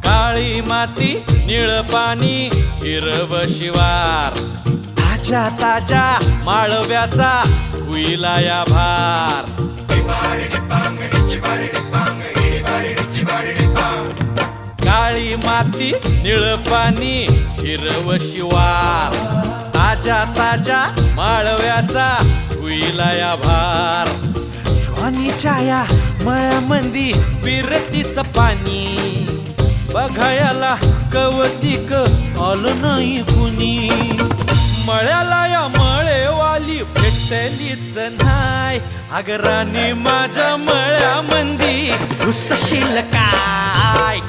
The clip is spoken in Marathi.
काळी माती निळ पाणी हिरव शिवार ताज्या ताज्या माळव्याचा हुईला या भार काळी माती निळ पाणी हिरव शिवार ताज्या ताज्या माळव्याचा हुईला या भार ज्वानीच्या या मळ्यामंदी विरतीचं पाणी बघायला कवतिक आलं नाही कुणी मळ्याला या मळेवाली भेटलीच नाही अगराने माझ्या मळ्यामंदी घुसशील काय